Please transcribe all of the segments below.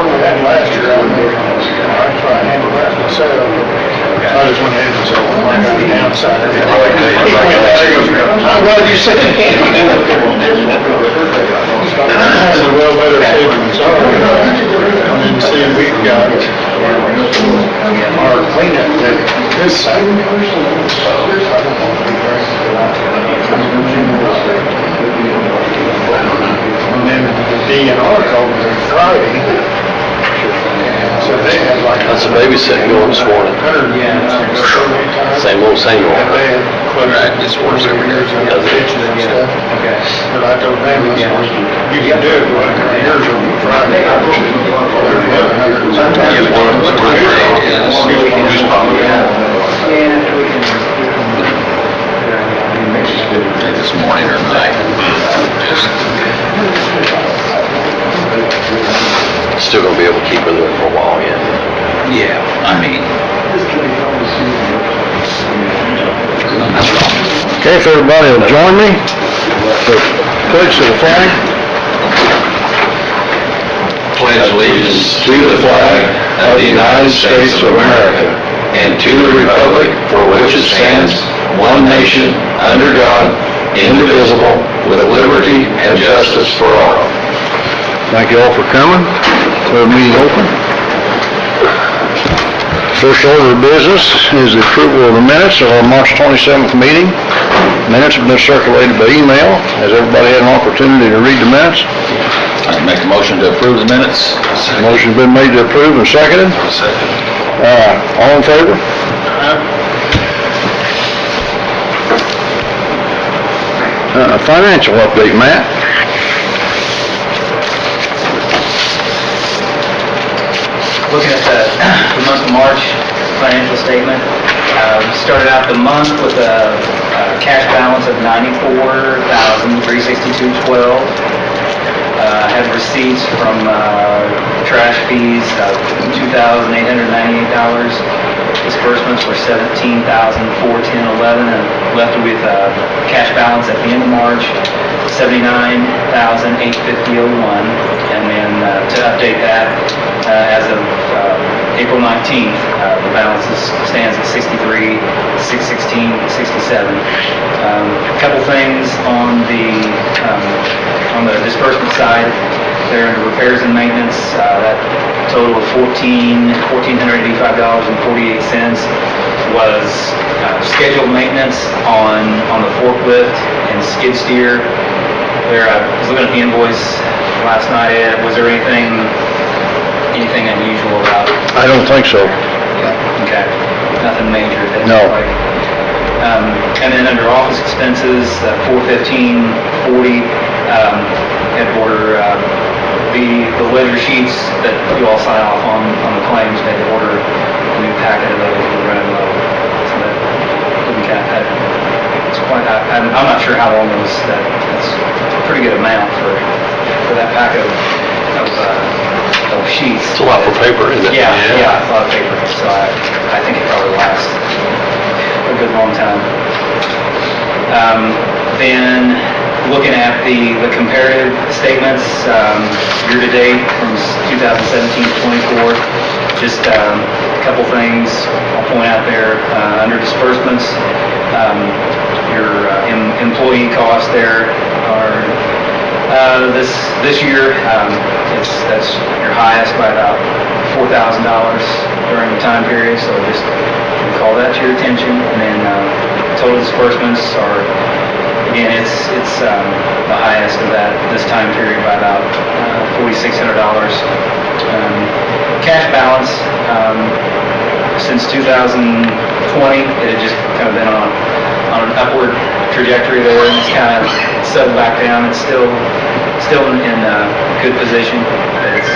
one we had last year, I try to handle that myself. I just went ahead and said, well, I got the downside. I'm glad you said it. I said, well, better safe than sorry. And then see, we've got our cleanup day this Saturday. And then the DNR called me Friday. So they had like... That's a babysitting going this morning. Same old, same old. Right, this works every year. Okay. But I told them, you can do it, but yours will be Friday. This morning or night. Still gonna be able to keep her there for a while yet. Yeah, I mean. Okay, if everybody will join me for pledge to the flag. Pledge allegiance to the flag of the United States of America and to the republic for which it stands, one nation, under God, indivisible, with liberty and justice for all. Thank you all for coming. The meeting open. First order of business is the approval of the minutes of our March 27th meeting. Minutes have been circulated by email. Has everybody had an opportunity to read the minutes? I make a motion to approve the minutes. Motion's been made to approve and seconded. All in favor? Financial update, Matt. Looking at the month of March financial statement, we started out the month with a cash balance of $94,362.12. Had receipts from trash fees of $2,898. Disbursements were $17,410.11, and left with a cash balance at the end of March $79,850.01. And then to update that, as of April 19th, the balance stands at $63,616.67. A couple things on the disbursement side. There in the repairs and maintenance, that total of $1,485.48 was scheduled maintenance on the forklift and skid steer. There, I was looking at the invoice last night, Ed. Was there anything unusual about it? I don't think so. Okay, nothing major. No. And then under office expenses, $415.40, had order the ledger sheets that you all sign off on the claims. They had to order a new packet of those to run low. So that didn't count. It's quite. I'm not sure how long those. That's a pretty good amount for that packet of sheets. It's a lot for paper, isn't it? Yeah, it's a lot of paper. So I think it probably lasts a good long time. Then looking at the comparative statements, year-to-date from 2017 to 24, just a couple things I'll point out there. Under disbursements, your employee costs there are this year, that's your highest by about $4,000 during the time period, so just call that to your attention. And then total disbursements are, again, it's the highest of this time period by about $4,600. Cash balance, since 2020, it had just kind of been on an upward trajectory there, and it's kind of settled back down. It's still in a good position. It's,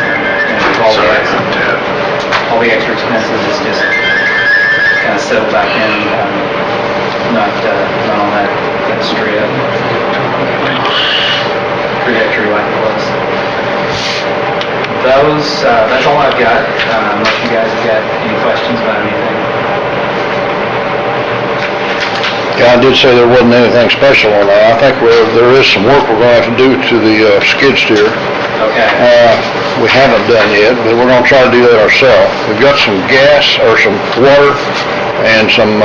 all the extra expenses, it's just kind of settled back in, not on that straight up trajectory like it was. That's all I've got, unless you guys have got any questions about anything. Yeah, I did say there wasn't anything special on that. I think there is some work we're going to have to do to the skid steer. Okay. we haven't done yet, but we're gonna try to do that ourselves. We've got some gas, or some water, and some,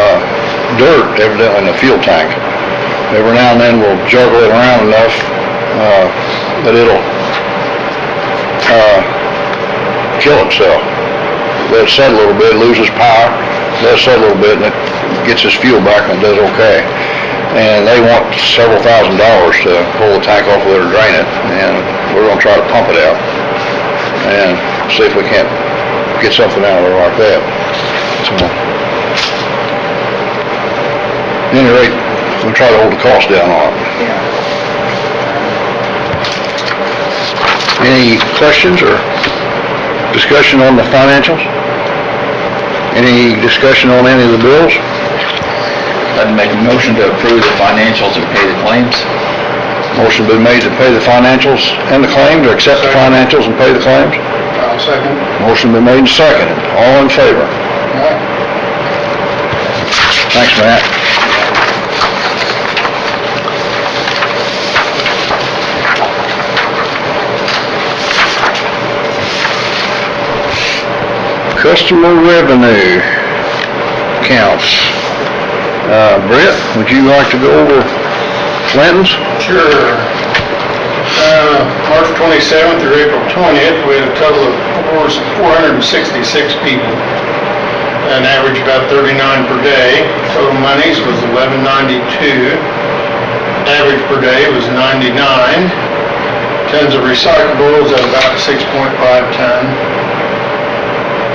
dirt evidently in the fuel tank. Every now and then we'll juggle it around enough, that it'll, kill itself. Let it set a little bit, loses power, let it set a little bit, and it gets its fuel back and it does okay. And they want several $1,000s to pull the tank off of there to drain it, and we're gonna try to pump it out and see if we can't get something out of there like that. So, at any rate, we'll try to hold the cost down on it. Any questions or discussion on the financials? Any discussion on any of the bills? I'd make a motion to approve the financials and pay the claims. Motion been made to pay the financials and the claims, or accept the financials and pay the claims? I'll second. Motion been made and seconded. All in favor? Thanks, Matt. Customer revenue counts. Brett, would you like to go over Clinton's? Sure. March 27th through April 20th, we had a total of 466 people. An average about 39 per day. Total monies was $11.92. Average per day was 99. Tons of recyclables at about 6.5 ton.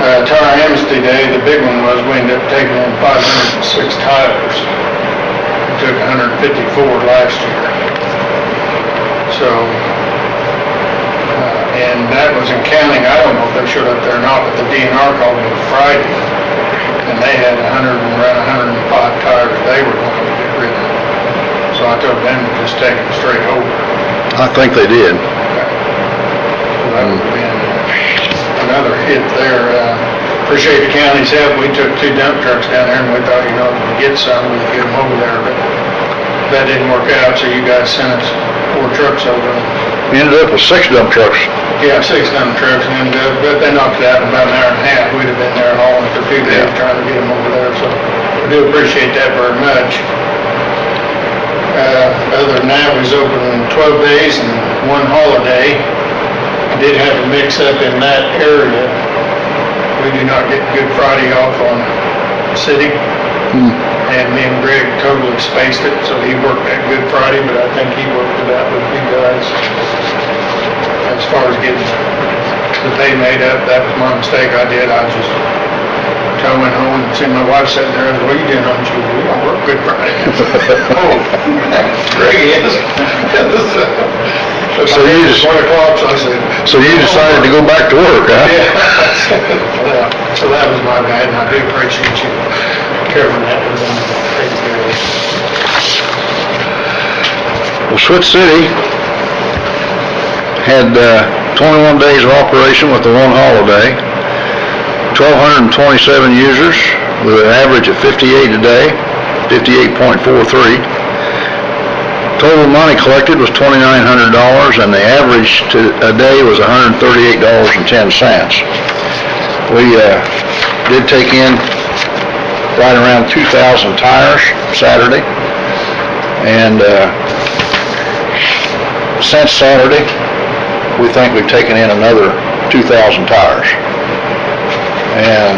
Tire amnesty day, the big one was, we ended up taking in 506 tires. We took 154 last year. So, and that was in counting, I don't know if they showed up there or not, but the DNR called me Friday, and they had around 105 tires they were going to get rid of. So I told them to just take them straight over. I think they did. So that would have been another hit there. Appreciate the county's help. We took 2 dump trucks down there, and we thought, if we get some, we could get them over there, but that didn't work out, so you guys sent us 4 trucks over. We ended up with 6 dump trucks. Yeah, 6 dump trucks, and but they knocked it out in about an hour and a half. We'd have been there hauling for 2 days trying to get them over there, so we do appreciate that very much. Other than that, we was open 12 days and 1 holiday. We did have a mix-up in that area. We do not get Good Friday off on city. And me and Greg totally spaced it, so he worked that Good Friday, but I think he worked it out with you guys. As far as getting the pay made up, that was my mistake I did. I just, I went home and seen my wife sitting there, I said, what are you doing on Tuesday? We don't work Good Friday. Oh, Greg is. So you just, 1 o'clock, so I said. so you decided to go back to work, huh? Yeah. Well, so that was my bad, and I do appreciate you covering that with them. Well, Switz City had 21 days of operation with the 1 holiday, 1,227 users with an average of 58 a day, 58.43. Total money collected was $2,900, and the average a day was $138.10. We did take in right around 2,000 tires Saturday, and since Saturday, we think we've taken in another 2,000 tires. And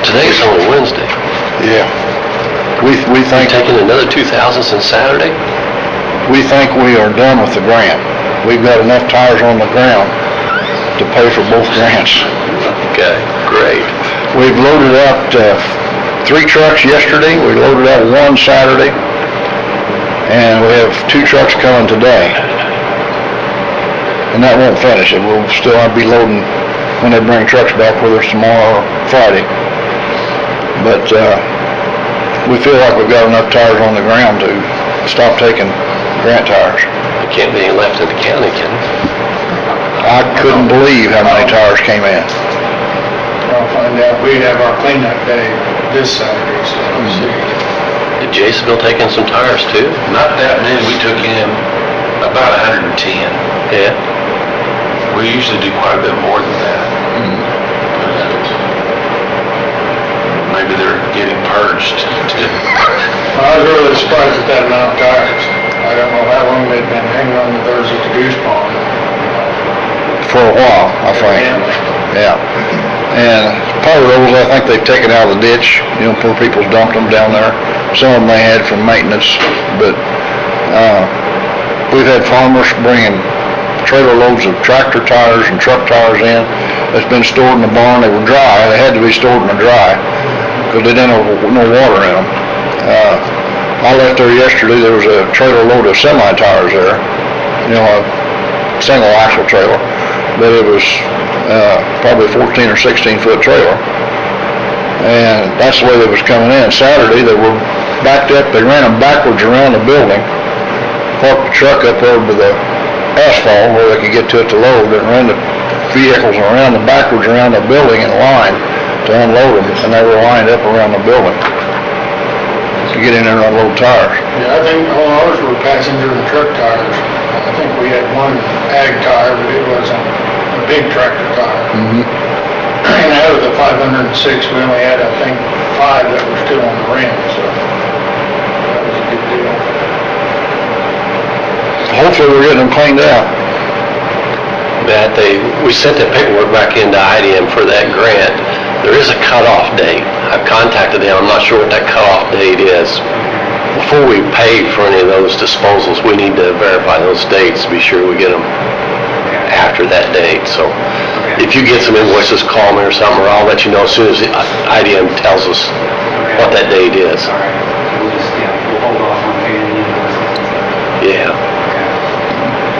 Today's only Wednesday. yeah, we think Taking another 2,000 since Saturday? we think we are done with the grant. We've got enough tires on the ground to pay for both grants. Okay, great. We've loaded out 3 trucks yesterday, we loaded out 1 Saturday, and we have 2 trucks coming today. And that won't finish it, we'll still be loading when they bring trucks back with us tomorrow or Friday. But we feel like we've got enough tires on the ground to stop taking grant tires. There can't be any left in the county, can there? I couldn't believe how many tires came in. I'll find out. We have our cleanup day this Saturday, so we'll see. Did Jasonville take in some tires too? Not that many, we took in about 110. Yeah. We usually do quite a bit more than that. Maybe they're getting purged. I was really surprised at that amount of tires. I don't know how long they'd been hanging on to theirs at the Goose Pond. For a while, I think. Yeah. And part of those, I think they've taken out of the ditch, poor people's dumped them down there. Some of them they had from maintenance, but, we've had farmers bringing trailer loads of tractor tires and truck tires in. That's been stored in the barn. They were dry. They had to be stored in the dry because they didn't have no water in them. I left there yesterday. There was a trailer load of semi-tires there, a single axle trailer, but it was probably a 14 or 16 foot trailer. And that's the way they was coming in. Saturday they were backed up. They ran them backwards around the building, parked the truck up over the asphalt where they could get to it to load, and ran the vehicles around the building in line to unload them, and they were lined up around the building to get in there and unload tires. Yeah, I think all ours were passenger and truck tires. I think we had one ag tire, but it wasn't a big tractor tire. And out of the 506, we only had, I think, 5 that were still on the rim, so that was a good deal. Hopefully we're getting them cleaned out. Matt, we sent the paperwork back into IDM for that grant. There is a cutoff date. I've contacted them. I'm not sure what that cutoff date is. Before we pay for any of those disposals, we need to verify those dates to be sure we get them after that date. So if you get some invoices, call me or something, or I'll let you know as soon as the IDM tells us what that date is. All right, we'll hold off on paying the invoices. Yeah.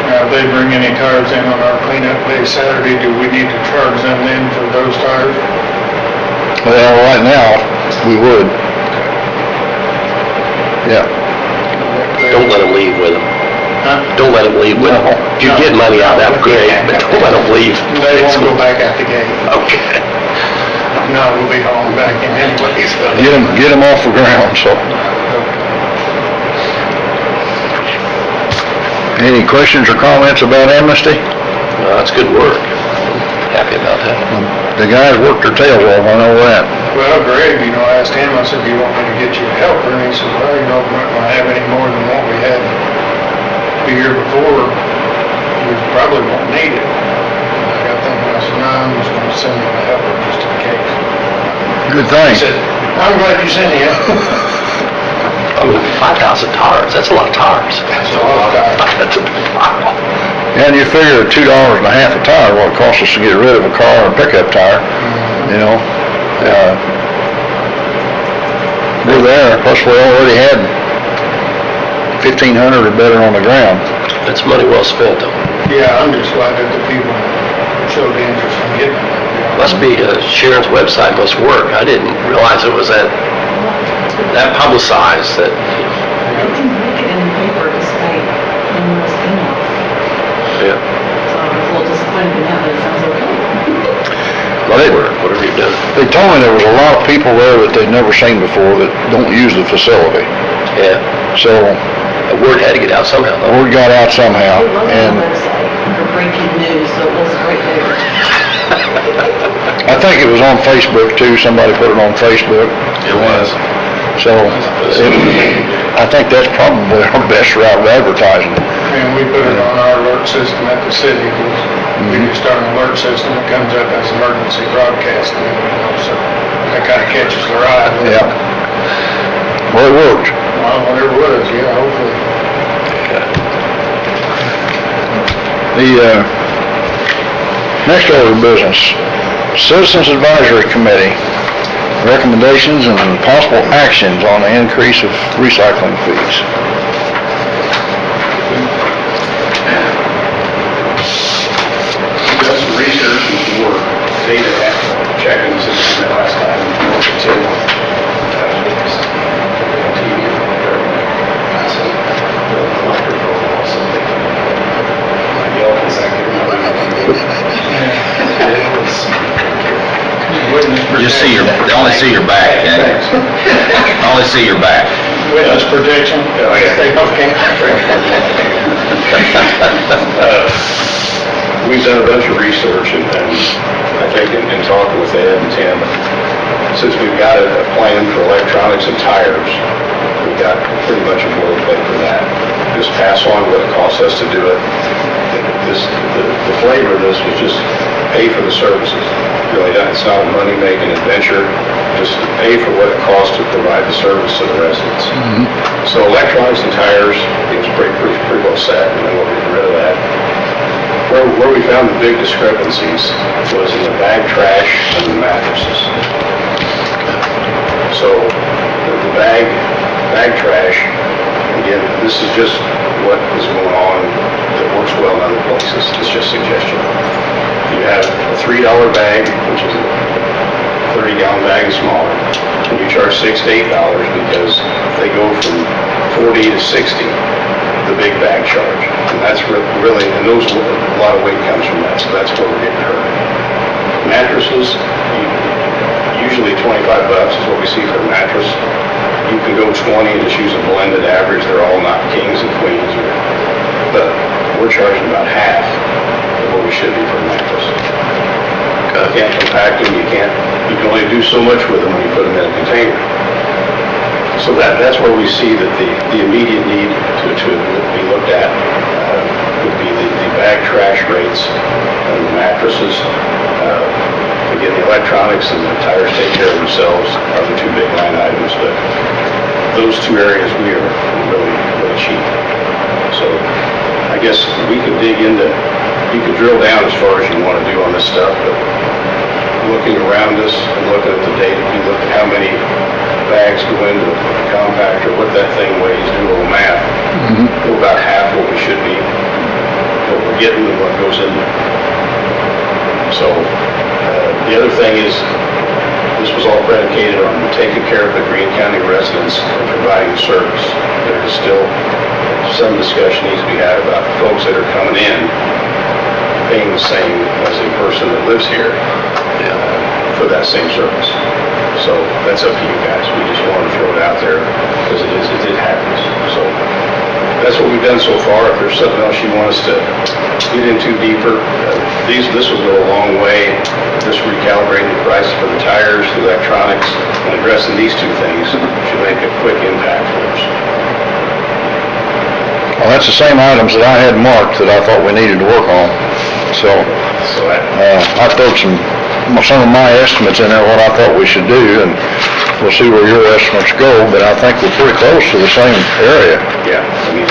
Now, if they bring any tires in on our cleanup day Saturday, do we need to charge them then for those tires? Well, right now, we would. Yeah. Don't let them leave with them. Huh? Don't let them leave with them. If you get money out, that's great, but don't let them leave. They won't go back out the gate. Okay. No, we'll be hauling back in anyways. Get them off the ground, so. Any questions or comments about amnesty? No, that's good work. Happy about that. The guys worked their tails off, I know that. Well, Greg, I asked him, I said, do you want me to get you a helper? And he said, well, we're not gonna have any more than what we had the year before. We probably won't need it. I got thinking, I said, no, I'm just gonna send him a helper just in case. Good thing. He said, I'm glad you sent him. 5,000 tires, that's a lot of tires. That's a lot of tires. That's a big pile. And you figure $2.50 a tire, what it costs us to get rid of a car or a pickup tire, We're there, plus we already had 1,500 or better on the ground. That's money well spent, though. Yeah, I'm just glad that the people showed interest in getting it. Must be, Sharon's website must work. I didn't realize it was that publicized that, They didn't make it in the paper to state numerous emails. yeah. So I was a little disappointed in that, but it sounds okay. Whatever you've done. They told me there was a lot of people there that they'd never seen before that don't use the facility. Yeah. So The word had to get out somehow, the though. word got out somehow, It was on the and website for breaking news, so it was right there. I think it was on Facebook too, somebody put it on Facebook. It was. So, I think that's probably our best route of advertising. And we put it on our alert system at the city, 'cause we just start an alert system, it comes up as emergency broadcasting, so that kind of catches their eye. Yeah. Well, it worked. Well, whatever it was, yeah, hopefully. The, next order of business, Citizens Advisory Committee, recommendations and possible actions on the increase of recycling fees. Done some research before data checking the system that last time. Just see they only see your back, okay? Only see your back. Witness protection. Oh, yeah. Stay off camera. we've done a bunch of research, and I think in talking with Ed and Tim, since we've got a plan for electronics and tires, we've got pretty much a boilerplate for that. Just pass on what it costs us to do it. The flavor of this was just pay for the services. Really, it's not a money-making adventure, just pay for what it costs to provide the service to the residents. So electronics and tires, it was pretty well set, and then we're getting rid of that. Where we found the big discrepancies was in the bag trash and the mattresses. So the bag trash, again, this is just what is going on that works well in other places. It's just suggestion. You have a $3 bag, which is a 30-gallon bag and smaller, and you charge $6 to $8 because they go from 40 to 60, the big bag charge. And that's really, and those, a lot of weight comes from that, so that's where we're getting hurt. Mattresses, usually $25 is what we see for a mattress. You can go 20 and just use a blended average. They're all not kings and queens, but we're charging about half of what we should be for a mattress. You can't compact them, you can only do so much with them when you put them in a container. So that's where we see that the immediate need to be looked at would be the bag trash rates and the mattresses. Again, the electronics and the tires take care of themselves are the two big line items, but those two areas we are really, really cheap. So I guess we could dig into, you could drill down as far as you want to do on this stuff, but looking around us and looking at the data, you look at how many bags go into the compactor, what that thing weighs, do a little math. We're about half what we should be, what we're getting and what goes in. So the other thing is, this was all predicated on taking care of the Greene County residents and providing service. There is still some discussion needs to be had about the folks that are coming in paying the same as a person that lives here for that same service. So that's up to you guys. We just wanted to throw it out there because it happens. So that's what we've done so far. If there's something else you want us to get into deeper, this will go a long way. Just recalibrating the price for the tires, the electronics, and addressing these two things should make a quick impact for us. Well, that's the same items that I had marked that I thought we needed to work on. So I threw some of my estimates in there, what I thought we should do, and we'll see where your estimates go, but I think we're pretty close to the same area. Yeah, I mean,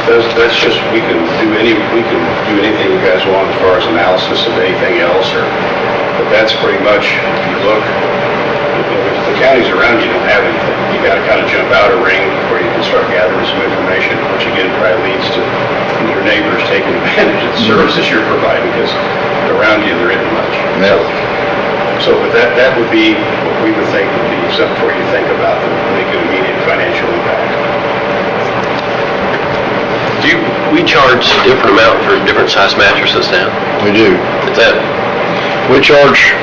so that's just, we can do anything you guys want as far as analysis of anything else, but that's pretty much, if you look, the counties around you don't have anything. You gotta kind of jump out a ring where you can start gathering some information, which again probably leads to your neighbors taking advantage of the services you're providing, because around you there isn't much. Yeah. So, but that would be what we would think would be something for you to think about that would make an immediate financial impact. We charge a different amount for different size mattresses now? We do. We charge,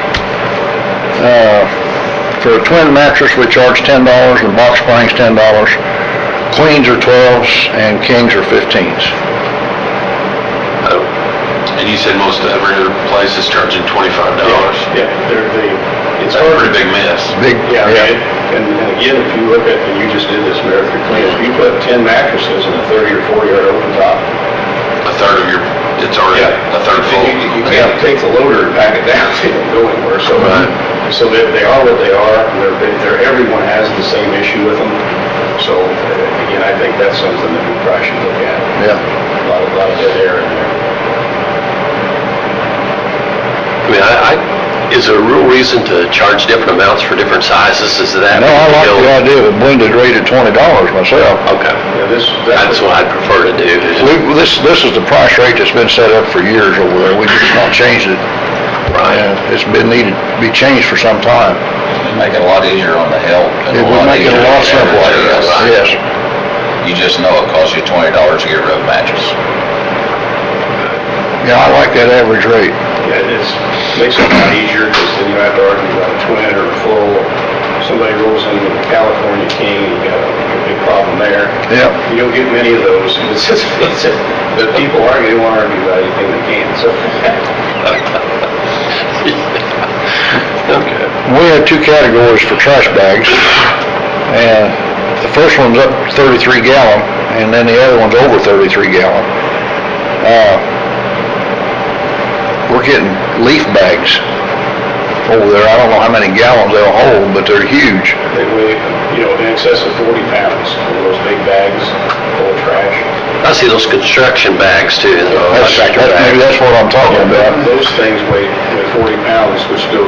for a twin mattress, we charge $10, and box springs $10. Queens are 12s, and kings are 15s. And you said most every other place is charging $25? Yeah, it's a pretty big mess. Yeah. And again, if you look at, and you just did this, Mayor, if you put 10 mattresses in a 30 or 40 yard open top. A third of it's already a third full. You can't take the loader and pack it down, they don't go anywhere, so. So they are what they are, everyone has the same issue with them. So, again, I think that's something that we probably should look at. Yeah. A lot of dead air in there. I mean, is there a real reason to charge different amounts for different sizes? Is that? No, I like the idea of a blended rate at $20 myself. Okay. Yeah, That's what I'd prefer to do. This is the price rate that's been set up for years over there. We just not changed it. Right. And it's been needed to be changed for some time. Make it a lot easier on the health. It would make it a lot simpler. Yes. You just know it costs you $20 to get rid of a mattress. Yeah, I like that average rate. Yeah, it makes it a lot easier, because then you have to argue about a twin or a full. somebody rolls into the California King, you got a big problem there. Yeah. You don't get many of those. It's just, the people argue, they want to argue about anything they can, so. Okay. We have two categories for trash bags, and the first one's up 33 gallon, and then the other one's over 33 gallon. We're getting leaf bags over there. I don't know how many gallons they'll hold, but they're huge. They weigh, in excess of 40 pounds, those big bags full of trash. I see those construction bags too. Maybe that's what I'm talking about. Those things weigh 40 pounds, which go,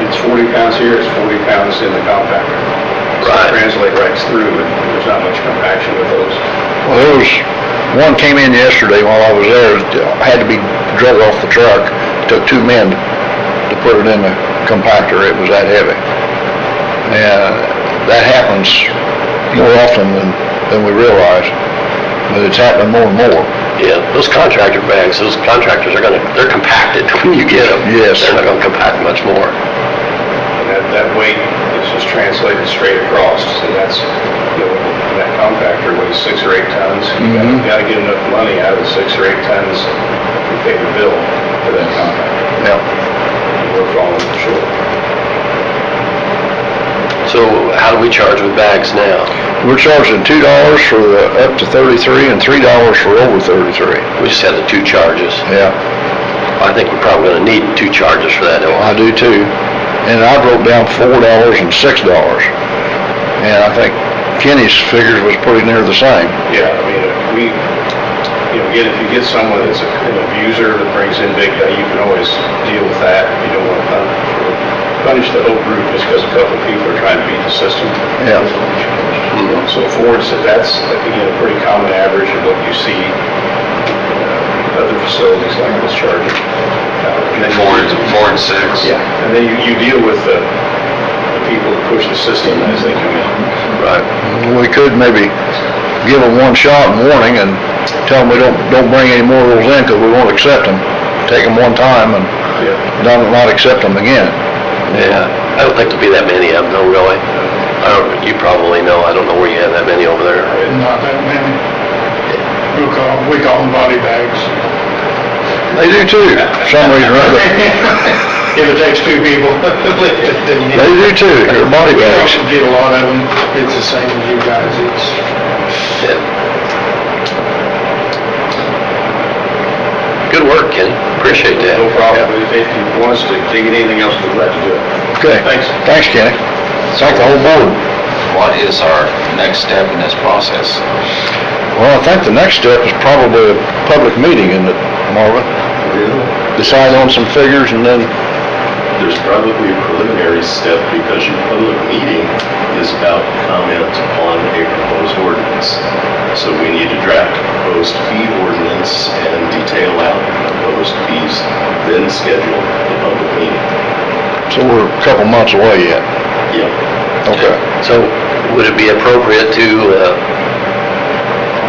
it's 40 pounds here, it's 40 pounds in the compactor. So Right. translate right through, and there's not much compaction with those. Well, there was, one came in yesterday while I was there, it had to be drug off the truck. It took 2 men to put it in the compactor, it was that heavy. And that happens more often than we realize, but it's happening more and more. Yeah, those contractor bags, those contractors they're compacted when you get them. Yes. They're not gonna compact much more. And that weight is just translated straight across, so that's, that compactor weighs 6 or 8 tons. You gotta get enough money out of the 6 or 8 tons to pay the bill for that compactor. Yeah. We're falling short. So how do we charge with bags now? We're charging $2 for the up to 33 and $3 for over 33. We just had the 2 charges. Yeah, I think we're probably gonna need 2 charges for that, don't I do too. And I wrote down $4 and $6. And I think Kenny's figures was pretty near the same. Yeah, I mean, if you get someone that's an abuser that brings in big, you can always deal with that. You don't want to punish the whole group just because a couple of people are trying to beat the system. Yeah. So Ford's, that's, again, a pretty common average of what you see other facilities like this charging. And then 4 and 6. Yeah, and then you deal with the people that push the system as they come in. Right. We could maybe give them one shot and warning and tell them we don't bring any more of those in because we won't accept them. Take them one time and not accept them again. Yeah, I don't think there'll be that many of them though, really. You probably know, I don't know where you have that many over there. Not that many. We call them body bags. They do too, for some reason or other. If it takes 2 people. They do too, they're body We bags. also get a lot of them, it's the same as you guys, it's, Yeah. Good work, Kenny. Appreciate that. No problem. If you want us to dig in anything else, we're glad to do it. Okay. Thanks. Thanks, Kenny. Thank the whole board. What is our next step in this process? Well, I think the next step is probably a public meeting, isn't it, Marvin? Decide on some figures and then, There's probably a preliminary step because your public meeting is about comment on a proposed ordinance. So we need to draft a proposed fee ordinance and detail out the proposed fees, then schedule the public meeting. so we're a couple months away yet. Yep. Okay. So would it be appropriate to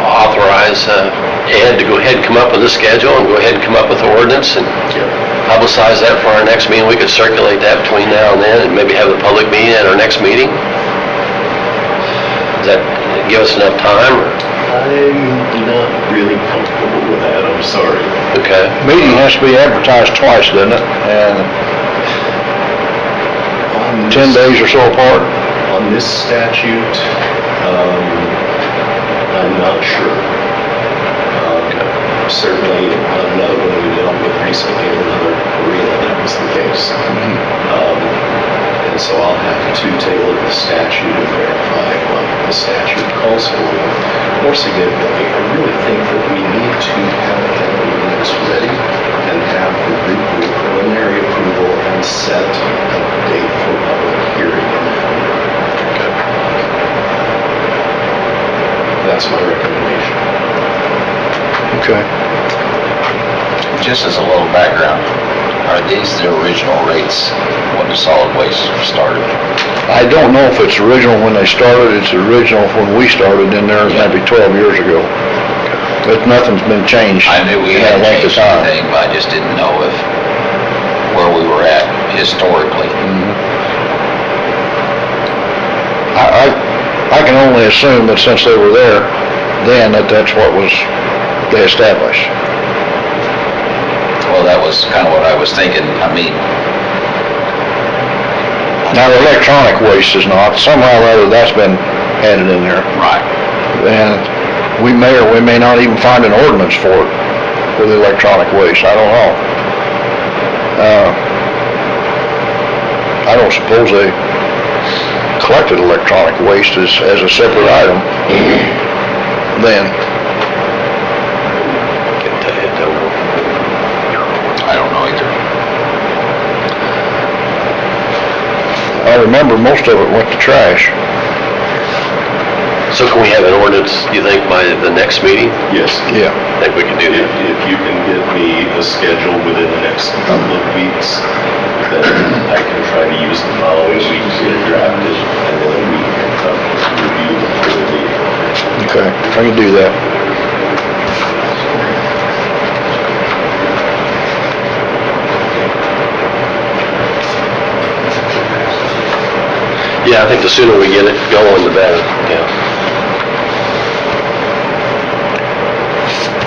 authorize Ed to go ahead and come up with a schedule and go ahead and come up with the ordinance and publicize that for our next meeting? We could circulate that between now and then and maybe have a public meeting at our next meeting? Does that give us enough time? Or? I'm not really comfortable with that, I'm sorry. Okay. Meeting has to be advertised twice, doesn't it? And On 10 days or so apart? On this statute, I'm not sure. Certainly, I know when we dealt with recently in another arena, that was the case. And so I'll have to take a look at the statute and verify what the statute calls for. More significantly, I really think that we need to have an ordinance ready and have the group do preliminary approval and set a date for public hearing in November. That's my recommendation. Okay. Just as a little background, are these the original rates when the solid waste started? I don't know if it's original when they started, it's original when we started in there, maybe 12 years ago. But nothing's been changed. I knew we in that hadn't length of changed time. anything, but I just didn't know where we were at historically. I can only assume that since they were there then, that's what they established. Well, that was kind of what I was thinking. I mean, Now, the electronic waste is not, somehow or other, that's been added in there. right. And we may or we may not even find an ordinance for it, for the electronic waste, I don't know. I don't suppose they collected electronic waste as a separate item then. I don't know either. I remember most of it went to trash. So can we have an ordinance, you think, by the next meeting? Yes. Yeah. I think we can do that. If you can get me a schedule within the next couple of weeks, then I can try to use the following week to get it drafted, and then we can come review the full meeting. Okay, I can do that. Yeah, I think the sooner we get it going, the better, yeah.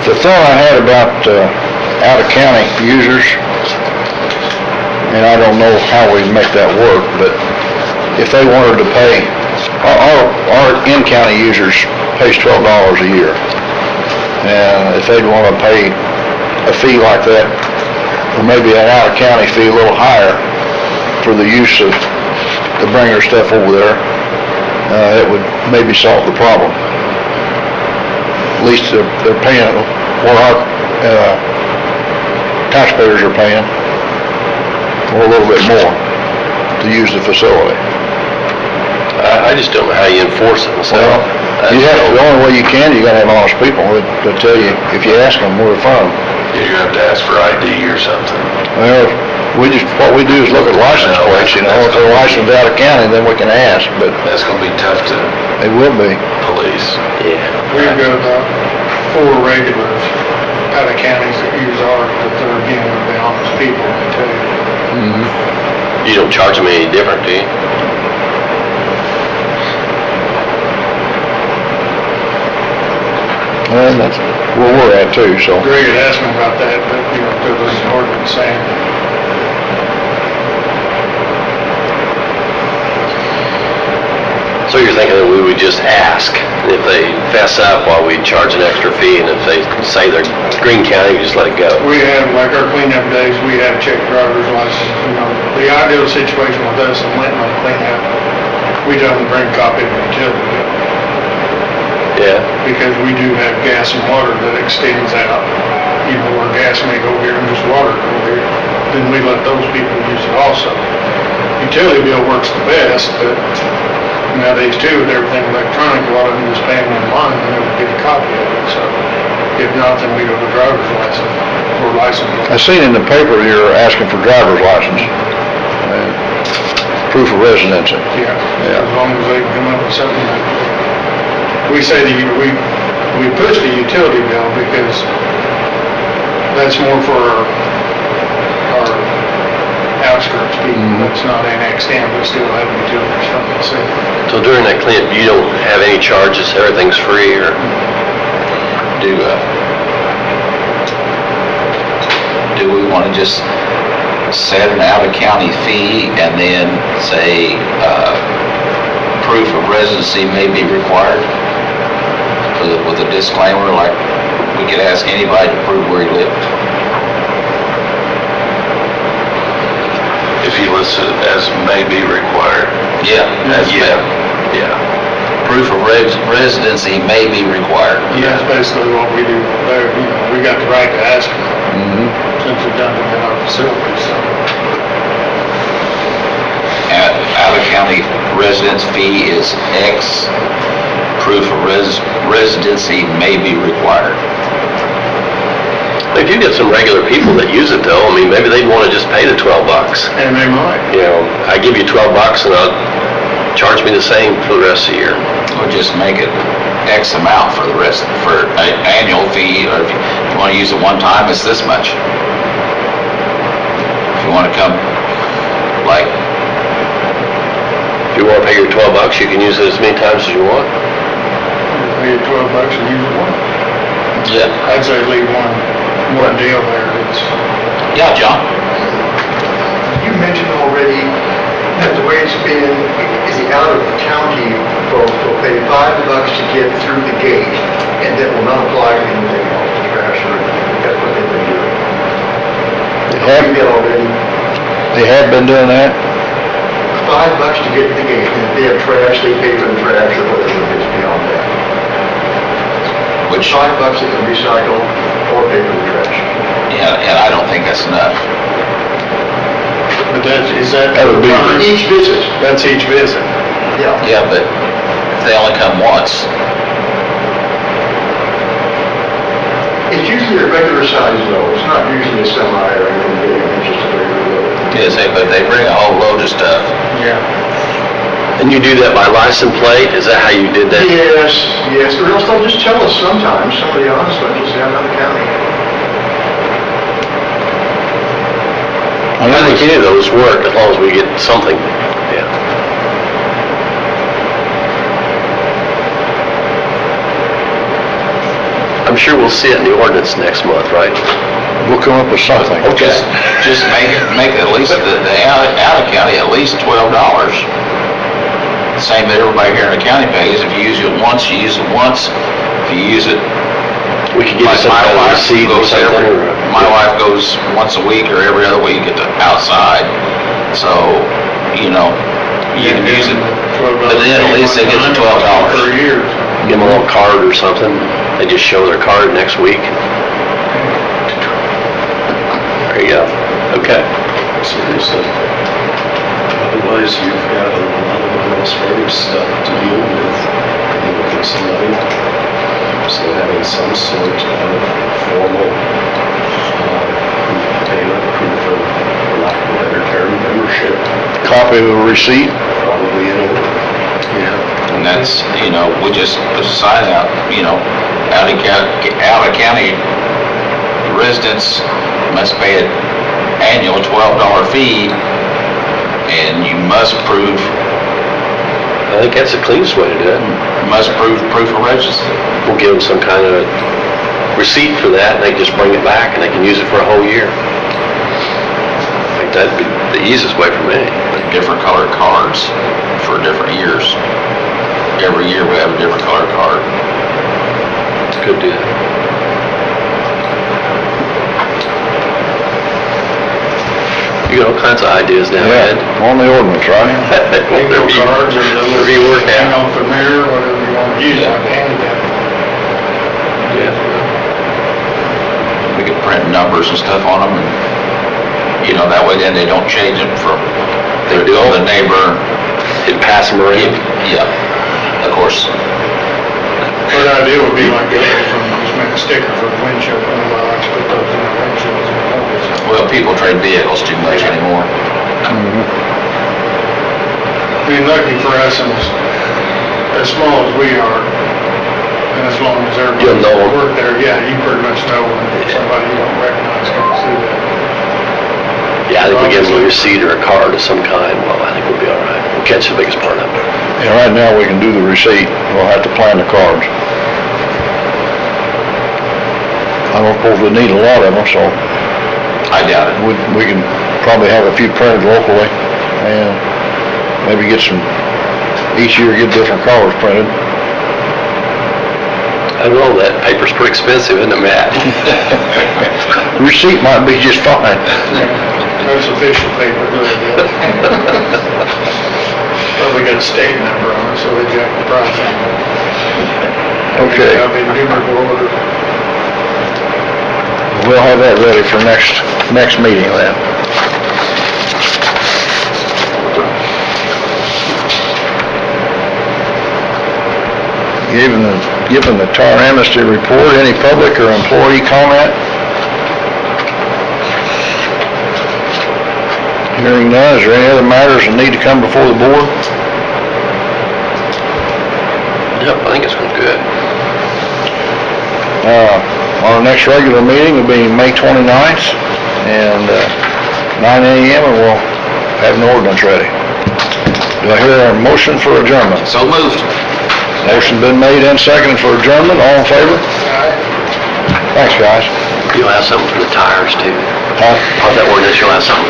The thought I had about out-of-county users, and I don't know how we make that work, but if they wanted to pay, our in-county users pays $12 a year. And if they'd want to pay a fee like that, or maybe an out-of-county fee a little higher for the use of, to bring their stuff over there, it would maybe solve the problem. At least they're paying what our taxpayers are paying, or a little bit more, to use the facility. I just don't know how you enforce it, so. Well, the only way you can, you gotta have honest people that tell you, if you ask them where they're from. You have to ask for ID or something. Well, what we do is look at license plates, you know, if they're licensed out of county, then we can ask, but That's gonna be tough to they will be. police. Yeah. We've got about 4 regulars out of counties that use ours, but they're, again, gonna be honest people, I tell you. You don't charge them any different, do you? And that's where we're at too, so. Greg had asked me about that, but, you know, there was an ordinance saying, So you're thinking that we would just ask, and if they fess up, while we charge an extra fee, and if they say they're Greene County, we just let it go? we have, like our cleanup days, we have checked driver's license, you know. The ideal situation with us in Linton on cleanup, we don't bring a copy of the utility bill, Yeah. because we do have gas and water that extends out. You know, where gas may go here and just water go here, then we let those people use it also. Utility bill works the best, but nowadays too, with everything electronic, a lot of them just pay them online and never get a copy of it, so if not, then we go to driver's license or license. I seen in the paper you're asking for driver's license, proof of residency. Yeah, Yeah. as long as they can come up with something that, we say that we push the utility bill because that's more for our outskirts people, that's not annexed in, but still have utilities from the city. So during that cleanup, you don't have any charges, everything's free, or? Do we want to just set an out-of-county fee and then say, proof of residency may be required? With a disclaimer, like we could ask anybody to prove where he lived? If you list it as may be required. Yeah. Yeah. Proof of residency may be required. And that's basically what we do there, you know, we got the right to ask them, since we've done it in our facility, so. Out-of-county residence fee is X. Proof of residency may be required. If you get some regular people that use it though, I mean, maybe they'd want to just pay the $12. And they might. You know, I give you $12 and I'll charge me the same for the rest of the year. Or just make it X amount for the rest, for an annual fee, or if you want to use it one time, it's this much. If you want to come, like, If you you wanna pay your $12, you can use it as many times as you want. Pay $12 and use it once. Yeah. I'd say leave one deal there. It's, Yeah, John? You mentioned already that the way it's been, is the out-of-county folks will pay $5 to get through the gate, and that will not apply to anything else, to trash or anything. That's what they've been doing. You get already They have been doing that? $5 to get to the gate, and if they have trash, they pay for the trash or whatever it is beyond that. Which, $5 they can recycle or pay for the trash. yeah, and I don't think that's enough. but is that? That would be- For each visit, That's each visit. yeah. Yeah, but if they only come once, It's usually a regular size load, it's not usually a semi or anything big, it's just a regular load. yeah, say, but they bring a whole load of stuff. Yeah. And you do that by license plate? Is that how you did that? Yes, or else they'll just tell us sometimes, some of the honest ones will say, I'm out of the county. I don't think any of those work as long as we get something. Yeah. I'm sure we'll see it in the ordinance next month, right? We'll come up with something. Just make at least the out of county at least $12. Same that everybody here in the county pays. If you use it once, you use it once. If you use it, We could get like some my kind of wife receipt or goes something. my wife goes once a week or every other week at the outside. So, you know, you can use it. But then at least they get the $12. Per year. Give them a little card or something. They just show their card next week. There you go. Okay. Seriously. Otherwise, you've got a lot of administrative stuff to deal with, with somebody. So having some sort of formal payment proof of, for lack of a better term, membership, Copy of a receipt? probably in order. Yeah. And that's, you know, we just put a sign out, you know, out of county residents must pay an annual $12 fee, and you must prove, I think that's the cleanest way to do it. must prove proof of residency. We'll give them some kind of receipt for that, and they just bring it back, and they can use it for a whole year. I think that'd be the easiest way for me. Different colored cards for different years. Every year we have a different colored card. Could do that. You got all kinds of ideas now, Ed. On the ordinance, right? Bingo cards or those. Whatever you work Hang out. off the mirror, whatever you want to use, like handicap. Yeah. We could print numbers and stuff on them, and, you know, that way then they don't change them from, they do the neighbor. And pass them around. Yeah, of course. But the idea would be like the other from, just make a sticker for the windshield, and I like to put those in the windshields and all this. Well, people trade vehicles too much anymore. I mean, lucky for us, and as small as we are, and as long as everybody You'll know 'em. work there, yeah, you pretty much know when somebody you don't recognize comes through there. Yeah, I think we give them a receipt or a card of some kind, well, I think we'll be all right. We'll catch the biggest part of it. Yeah, right now, we can do the receipt, we'll have to plan the cards. I don't suppose we need a lot of them, so I doubt it. we can probably have a few printed locally, and maybe get some, each year get different colors printed. I don't know, that paper's pretty expensive, isn't it, Matt? Receipt might be just fine. That's official paper, really, yeah. Probably got a state number on it, so they jack the price on it. Okay. I'll be numerable order. We'll have that ready for next meeting then. Given the tar amnesty report, any public or employee comment? Hearing none, is there any other matters that need to come before the board? Yep, I think it's going good. Our next regular meeting will be May 29th, and 9 a.m., and we'll have an ordinance ready. Do I hear a motion for adjournment? So moved. Motion been made and seconded for adjournment, all in favor? Thanks, guys. You'll have something for the tires too. Huh? On that ordinance, you'll have something for the